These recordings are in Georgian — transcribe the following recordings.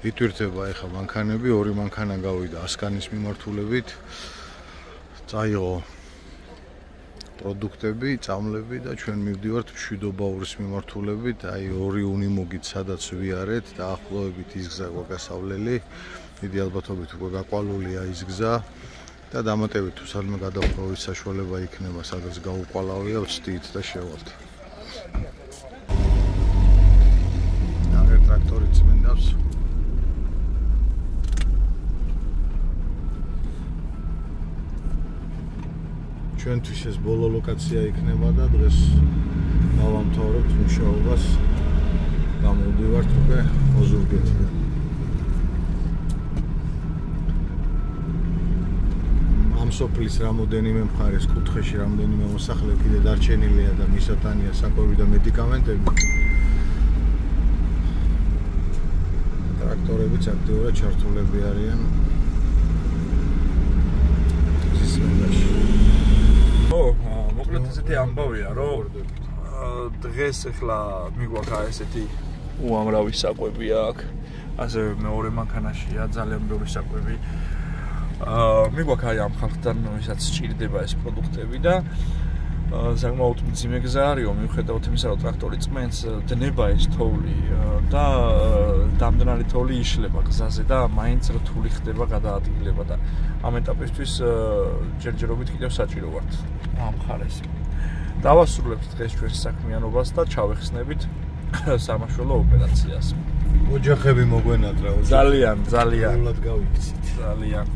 იტვირთება ეხა მანქანები, ორი მანქანა გავიდა ასკანის მიმართულებით. წაიღო პროდუქტები, წამლები და ჩვენ მივდივართ მშვიდობაურის მიმართულებით. აი ორი უნიმოგით სადაც ვიარეთ, დაახლოებით ის გზა გვაგასავლელი. დიდი ალბათობით უკვე გაყვალულია ის გზა და დამატებით თუ სადმე გადაყვავის საშუალება იქნება, სადაც გაუყვალავია, ვცდით და შევალთ. ნახე ტრაქტორი წმინდავს. ჩვენთვის ეს ბოლო ლოკაცია იქნება და დღეს გავამთავრებთ მუშაობას. გამოვდივართ უკვე ოზურგეთიდან. ამ სოფლის რამოდენიმე მხარეს კუთხეში რამდენიმე მოსახლე კიდე დარჩენილია და მისათანია საკვები და მედიკამენტები. ტრაქტორებიც აქტიურად ჩართულები არიან გზის მენდაში. მოკლედ ესეთი ამბავია, რომ დღეს ახლა მიგვაქვს ესეთი უამრავი საკვები აქ. ასევე მეორე მანქანაშია ძალიან ბევრი საკვები. მიგვაქვს აი ამ ხალხთან, ვისაც სჭირდება ეს პროდუქტები და საკმაოდ მძიმე გზა არისო, მიუხედავად იმისა, რომ ტრაქტორი წმენს, დნება ეს თოვლი და დამდრალი თოვლი იშლება გზაზე და მაინც რთული ხდება გადაადგილება და ამ ეტაპისთვის ჯერჯერობით კიდევ საჭირო ვართ ამ მხარეს. დავასრულებთ დღეს ჩვენს საქმიანობას და ჩავეხსნებით სამაშველო ოპერაციას. ოჯახები მოგვენატრა, ძალიან უულად გავიქცით. ძალიან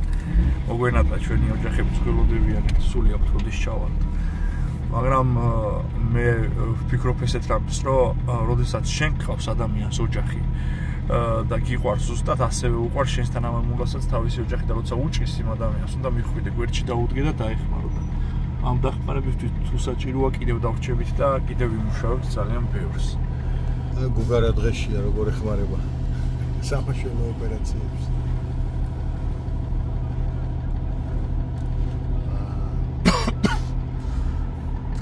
მოგვენატრა ჩვენი ოჯახები ცდილობდებიან სული აფროდის ჩავალთ. მაგრამ მე ვფიქრობ ესეთ რამეს, რომ როდესაც შენ გყავს ადამიანს ოჯახი და გიყვარს ზუსტად ასევე უყვარს შენს თანამემამულასაც თავისი ოჯახი და როცა უჭირს იმ ადამიანს, უნდა მიხვიდე გვერდში დაუდგე და დაეხმარო. ამ დახმარებისთვის თუ საჭიროა კიდევ დავრჩებით და კიდევ ვიმუშავებთ ძალიან ბევრს. გუგარა დღეშია როგორ ეხმარება სამაშველო ოპერაციებს.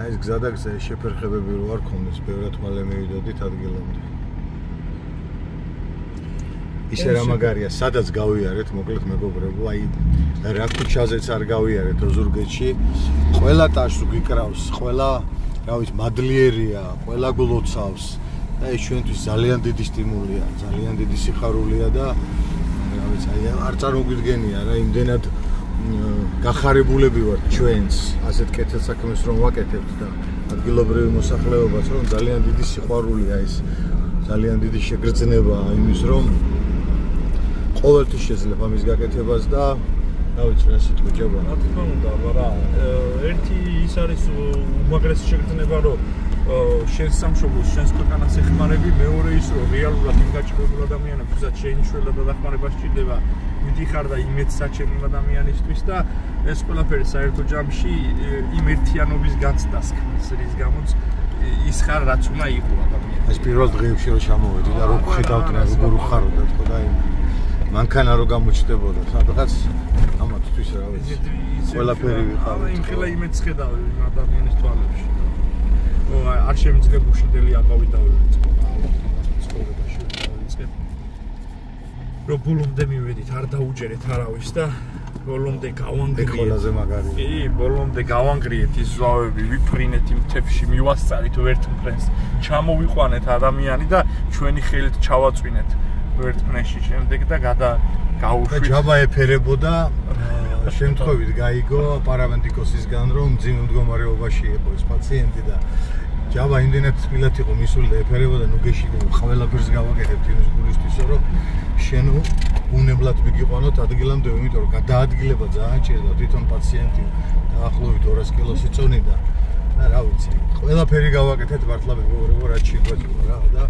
ეს გზა და გზა შეფერხებები რო არ ქონდეს, ბევრად მალე მივიდოდით ადგილამდე. ისე რა მაგარია, სადაც გავიარეთ, მოკლედ მეგობრებო, აი რა ქუჩაზეც არ გავიარეთ ოზურგეთში, ყველა ტაშს გიკრავს, ყველა, რა ვიცი, მადლიერია, ყველა გლოცავს და ეს ჩვენთვის ძალიან დიდი სტიმულია, ძალიან დიდი სიხარულია და რა ვიცი, აი არ წარმოგვიდგენია რა იმდენად გახარებულები ვართ ჩვენს ასეთ კეთილ საქმეს რომ ვაკეთებთ და ადგილობრივი მოსახლეობას რომ ძალიან დიდი სიყვარულია ეს, ძალიან დიდი შეგრძნებაა იმის რომ ყოველთვის შეძლებ ამის გაკეთებას და რა ვიცი რა სიტყვა ჯობა. რა თქმა უნდა, მაგრამ ერთი ის არის უმაგრესი შეგრძნება რომ შენს სამშობლოს, შენს ქვეყანას ეხმარები, მეორე ის რომ რეალურად იმ გაჭირებულ ადამიანებსაც შეინიშნელა და დახმარება სჭირდება მიდიხარ და იმეც საჭიროა ადამიანისთვის და ეს ყველაფერი საერთო ჯამში იმ ერთიანობის გაცდას ქმნის, რის გამოც ის ხარ რაც უნდა იყო ადამიანს. ეს პირველ დღეებში რომ ჩამოვედი და რო ხედავთ რა როგორ უხაროდათ ხო და იმ მანქანა რო გამოჩნდებოდა სადღაც ამათთვის რა ვიცი ყველაფერი ვიყავით. იმ ხელა იმეც ხედავ იმ ადამიანის თვალებში. არ შემიძლია გუშინდელი აბავი დავიწყო. ცხოვრებაში დავიწყე. რომ ბოლომდე მივედით, არ დაუჯერეთ არავის და ბოლომდე გავანგრიეთ. ყველაზე მაგარია. კი, ბოლომდე გავანგრიეთ ის ზვავები, ვიფრინეთ იმ თებში, მივასწარით ვერტმფრენს, ჩამოვიყვანეთ ადამიანი და ჩვენი ხელით ჩავაწვინეთ ვერტმფრენში შემდეგ და გაუშვით. ჯაბა ეფერებოდა შემთხვევით გაიგო პარამედიკოსისგან რომ მძიმე მდგომარეობაში იყო ეს პაციენტი და ჯაბა იმდენად თბილად იყო მისული და ეფერებოდა ნუ გეშინო ყველაფერს გავაკეთებთ იმის გულისთვის რომ შენ უნებლად მიგიყვანოთ ადგილამდე, იმიტომ რომ გადაადგილება ძალიან ჭირდა თვითონ პაციენტი დაახლოებით 200 კილოს იწონიდა და რა ვიცი ყველაფერი გავაკეთეთ მართლა მეგობრებო რაც შეგვეძლო რა და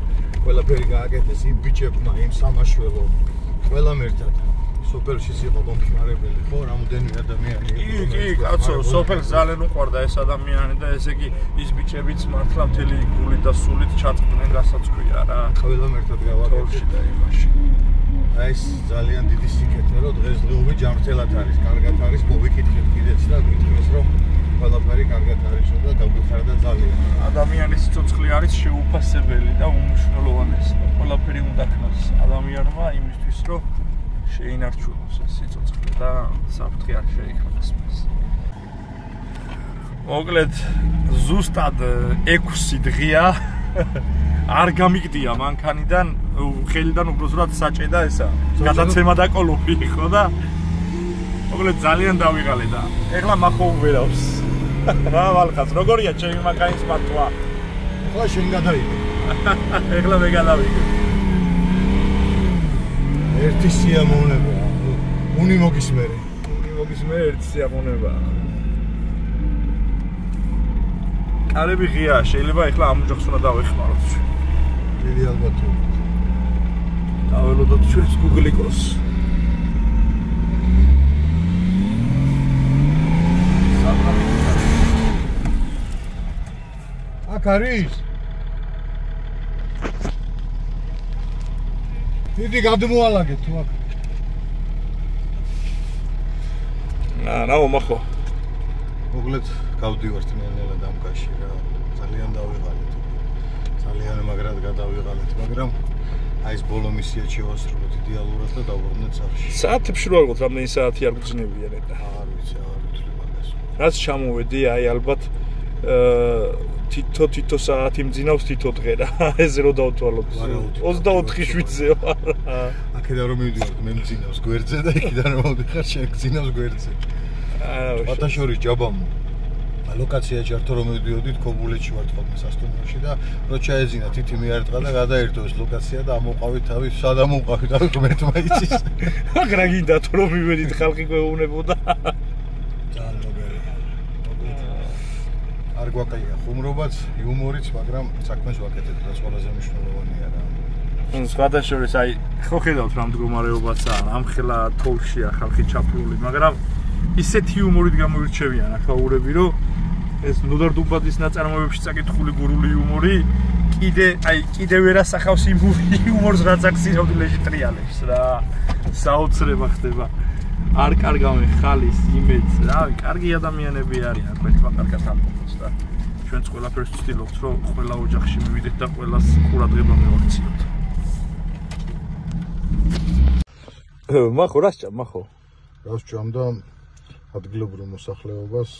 ყველაფერი გააკეთეს იმ ბიჭებმა იმ სამაშველო ყველამ ერთად სოფელშიც იყო მომხმარებელი ხო რამოდენიმე ადამიანი კი კაცო სოფელს ძალიან უყვარდა ეს ადამიანი და ესე იგი ის ბიჭებიც მართლა მთელი გულით და სულით ჩაწყდნენ რასაც ქვია რა ყველამ ერთად გავაკეთეთ და იმაში აი ეს ძალიან დიდი სიკეთე რომ დღესდღეობით ჯანმრთელად არის კარგად არის მოვიკითხეთ კიდეც და გითხრეს რომ ყველაფერი კარგად არისო და გაგვიხარდა ძალიან ადამიანის ცოცხლი არის შეუფასებელი და უმნიშვნელოვანესი ყველაფერი უნდა ქნას ადამიან გაჩვენობა იმისთვის, რომ შეინარჩუნოს ეს სიცოცხლე და საფრთხე არ შეიქმნას მას. მოკლედ ზუსტად 6 დღეა არ გამიგდია მანქანიდან, ხელიდან უბრალოდ საჭედა ესა. გადაცემა და კოლოფი იყო და მოკლედ ძალიან დავიღალე და ეხლა მახო ვერავს. რა ვალხაც, როგორია ჩემი მანქანის მართვა? ეხლა შენ გადაიგე. ეხლა მე გადავიგე. ერთი სიამოვნებაა. უნი მოგისმერე. ერთი სიამოვნებაა. კარები ღია, შეიძლება ეხლა ამ ოჯახს უნდა დავეხმაროთ. დიდი ალბათობით. დაველოდოთ ჩვენს გუგლიკოს. აქ არის? დიდი გადმოალაგეთ თუ აქ. რა მომახო. მოკლედ გავდივართ ნელ-ნელა დამკაში რა. ძალიან დავიღალეთ. ძალიან მაგრად გადავიღალეთ, მაგრამ აი ეს ბოლო მისია შევასრულოთ იდეალურად და დავბრუნდეთ სახში. საათებში რო არგოთ, რამდენი საათი არ გძნებიან ეტა. აღარ ვიცი, აღარ ვთვლი მაგას. რაც ჩამოვედი, აი ალბათ თითო საათი მძინავს თითო დღე რა. ეს რო დავთვალოთ. 24-7-ზე ვარ. აქედან რომ მივიდივართ, მე მძინავს გვერდზე და იქიდან რომ მოვდიხარ, შენ გძინავს გვერდზე. ბათაშორის ჯაბამო. ლოკაცია ჯართო რომ მივიდიოდით, ქობულეთში ვართ ხოლმე სასტუმროში და რო ჩაეძინა თითი მიარტყა და გადაერთო ეს ლოკაცია და ამოყავით თავის, სად ამოყავით თავის ღმერთმა იცის. აგრა გინდა თუ რომ მივედით ხალხი გვეუბნებოდა. ძალიან მოგერია. არ გვაკლია ხუმრობაც, იუმორიც, მაგრამ საქმეს ვაკეთებ, რაც ყველაზე მნიშვნელოვანია რა. სხვადასხვა აი ხო ხედავთ რა მდგომარეობაცაა, ამხელა თოლშია ხალხი ჩაფლული, მაგრამ ისეთ იუმორით გამოირჩევიან ახაურები, რომ ეს ნოდარ-დუბადის ნაწარმოებებში წაკითხული გურული იუმორი კიდე ვერ ასახავს იმ იუმორს, რაც აქ სინამდვილეში ტრიალებს რა. საოცრება ხდება. არ კარგავენ ხალის იმედს, რავი, კარგი ადამიანები არიან, თქვენთმა კარგად ამბობს და ჩვენც ყველაფერს ვცდილობთ, რომ ყველა ოჯახში მივიდეთ და ყველას ყურადღება მივაქციოთ. მახო რა სჭამ, მახო? რა სჭამ და ადგილობრივ მოსახლეობას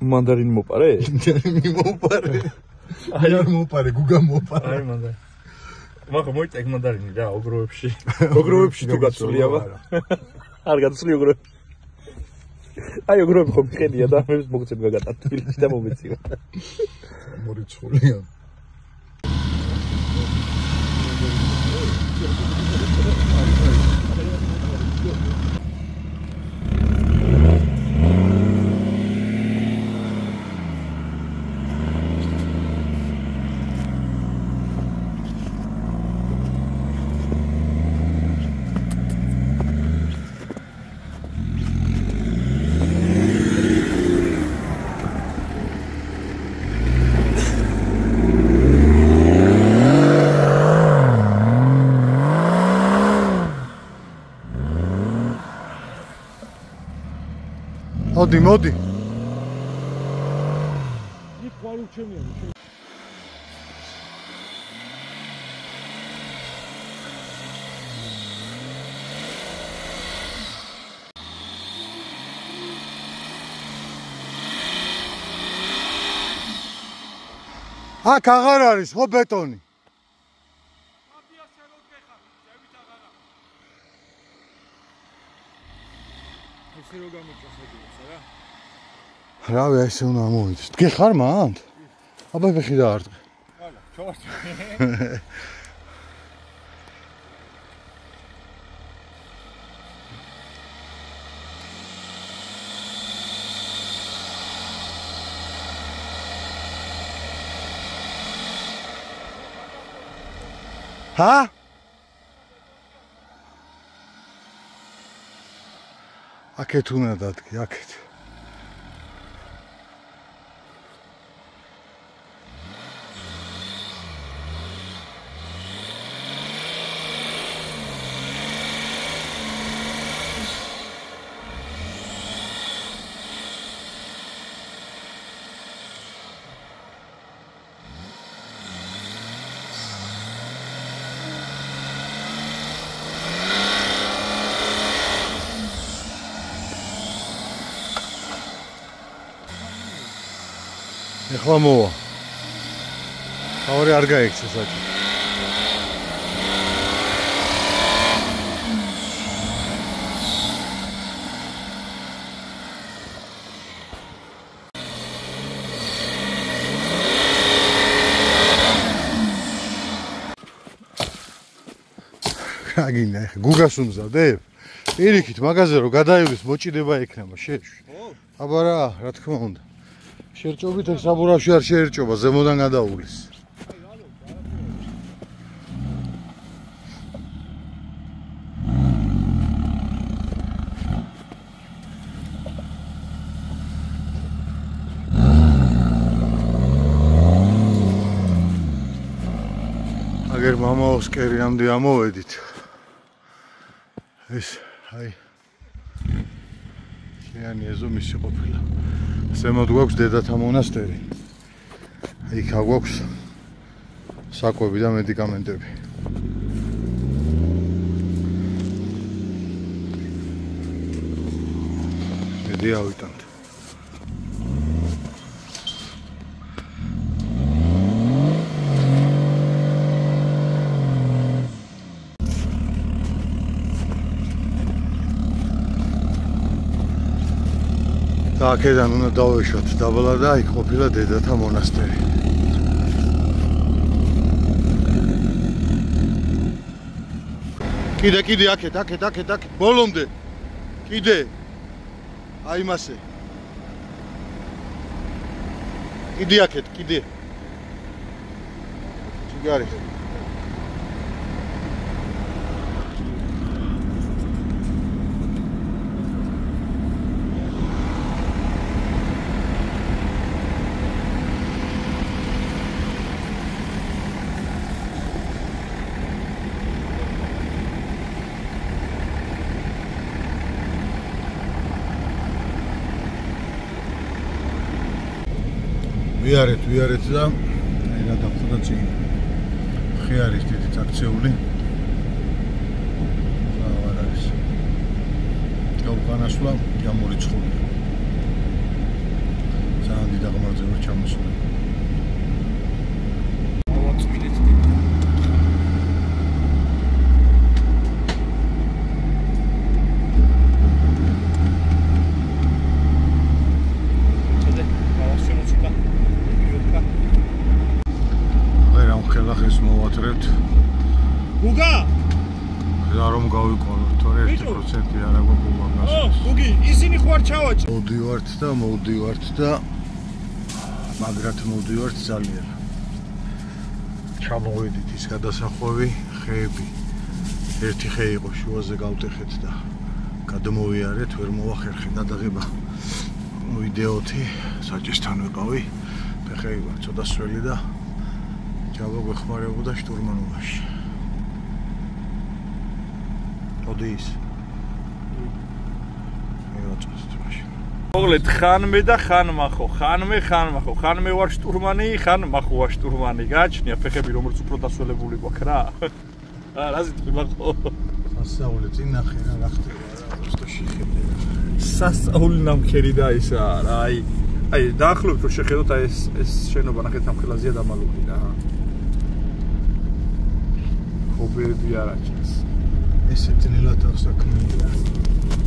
მანდარინი მოპარე? მიმოპარე. აი არ მოპარე, გუგა მოპარე. აი მანდარინი. მახო მოიწეკ მანდარინი რა, ოგროვებში. ოგროვებში თუ გაწულია ვა. არ გაწული ოგროვებში. აი ოგროვები ხომ მიყენია და მე მოგწებ გაგატა თბილისში და მომეცივა. მორიცხულია. მოდი. იქ ვარ უჩემიანი. აქ აღარ არის ხო ბეტონი? რავი, აი ესე უნდა ამოვიდეს. გეხარ მანდ? აბა ფეხი დაარტყე. ხალა, ჩავარჩი. ჰა? აქეთ უნდა დადგე, აქეთ. ეხლა მოვა. თავი არ გაიქცა საჭი. აგინა ეხა გუგას უმზადებ? პირიქით მაგაზე რომ გადაივლის მოჭიდება ექნება შეშვი. აბა რა თქმა უნდა. შერჭობით ეს საბურავში არ შეერჭობა, ზემოდან გადაუვლის. აგერ მამაოს კერიამდე ამოვედით. ეს აი შეანი ეზომისი ყოფილა. ზემოთ გვაქვს დედათა მონასტერი. იქ გვაქვს საკვები და მედიკამენტები. მედი ავიტანთ. და აქედან უნდა დავეშვათ დაბლა და იქ ყოფილა დედათა მონასტერი. კიდე აქეთ ბოლომდე. კიდე. აი მასე. კიდე აქეთ. ჯიგარი. ვიარეთ და აი რა დახვდა წინ. ხე არის დიდი აქციული. აღარ არის. გაუყანასვლა გამორიცხული. ძალიან დიდი აღმართზე ვარ ჩამოსული. გუგა რა რომ გავიყოლოთ თორე 1% არ აქვს გუგას. გუგი ისინი ხوار ჩავაჭი. მოვდივართ და მაგრად მოვდივართ ძალიან. ჩამოვედით ის გადასახვევი ხეები. ერთი ხე იყო შუაზე გავტეხეთ და გადმოვიარეთ, ვერ მოვახერხე გადაღება ვიდეოთი, საჭესთან ვიყავი. ფეხები ვარ ცოტა სველი და ჯავა გვეხმარებოდა შტურმანობაში. ოდის. მეუწევთ მაშინ. მოგლეთ ხანმე და ხანმახო, ხანმე ვარ შტურმანი, ხანმახო ვარ შტურმანი. გააჩნია ფეხები რომელიც უფრო დასველებული გვაქვს რა. რაზით ხმახო? სასწაული წინ ნახე რა ხდება რა, просто შეხედე. სასწაული ნამქერი და ისა რა, აი დაახლოებით რომ შეხედოთ აი ეს შენობა ნახეთ ამ ხილაზია დამალული რა. ხობერები არ აჭირს. ესეთი ნელათა საქმეა.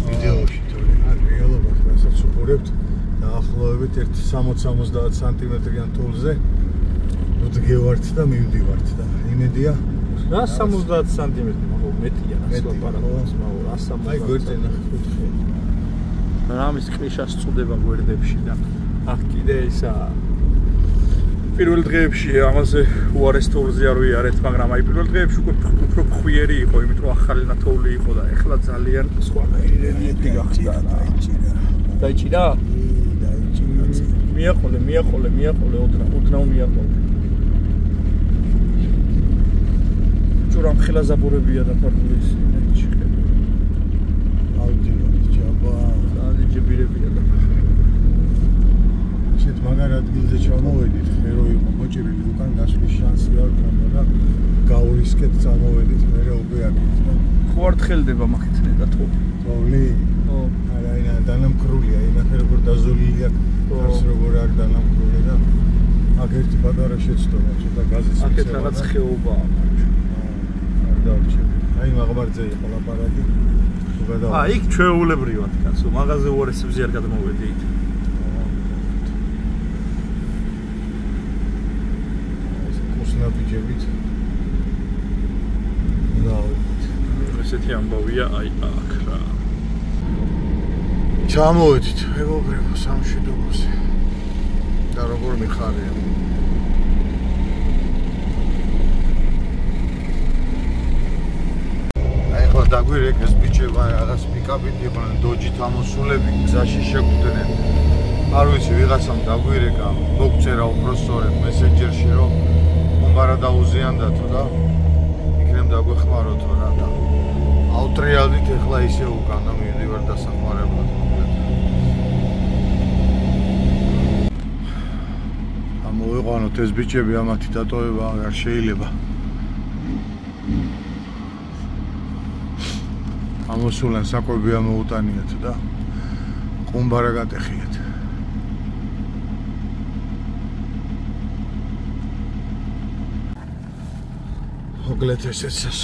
ვიდეოში თორე არ რეალობად რასაც უყურებთ დაახლოებით 160-70 სანტიმეტრიან თულზე ვდგევართ და მივდივართ და იმედია რა 70 სანტიმეტრი მაგო მეტია რა ლაპარაკობს მაგო რა 70 აი გვერდზე ნახე ხუთი რამის კრიშას წუდება გვერდებში და აქ კიდე ისა პირველ დღეებში ამაზე უარეს თოვლზე არ ვიარეთ მაგრამ აი პირველ დღეებში უფრო ხვიერი იყო იმით რომ ახალი ნათოვლი იყო და ეხლა ძალიან სხვანაირი რელიეფი გახდა დაიჭირა მიაყოლე ოდნავ მიაყოლე ჯურამ ხილაზაბურებია დაფარული ისინი აუდიო ჯაბა დალიჯებირებია და შეთ მაგარ ადგილზე ჩამოვედით ხერო იყო მოჭრილი უკან გასვლის შანსი არ ქონდა და გაურისკეთ წამოვედით მერე უკვე აქეთ ხო არ თხელდება მაგეთნედა თოვლი ო არა დანამკრულია ინახე როგორ დაზოლილი აქვს გარს როგორ არ დანამკრული და აქ ერთი პატარა შეცდომა, ცოტა გაზის მიცემა. აქეთ რაღაც ხეობაა, მარჩა. არ დავჩები. აი მაღმარზე იყო ლაპარაკი. თუ გადავა. იქ ჩვეულებრივად კაცო, მაღაზე უარესებზე არ გადმოვედი იქ. ეს კუსნაბიჯებით. დავით. ესეთი ამბავია აი აქ რა. ჩამოვედით, მეგობრებო, სამშვიდობოზე. და როგორ მიხარია. აი ხო დაგვირეკ ეს ბიჭება რაღაც პიკაპით იყვნენ დოჯით ამოსულები, გზაში შეგვდნენ. არ ვიცი, ვიღაცამ დაგვირეკა, მოგწერა უბრალოდ მესენჯერში, რომ მომბარა დაუზიანდათო და იქნებ დაგვეხმაროთო რა და ავტრიალდით ეხლა ისე უკან და მივიდივარ დასახმარებლად. მოვიყვანოთ ეს ბიჭები ამათი დატოვება არ შეიძლება. ამოსულან საკვები ამოუტანიათ და ყუმბარა გატეხიათ. მოკლედ ესეც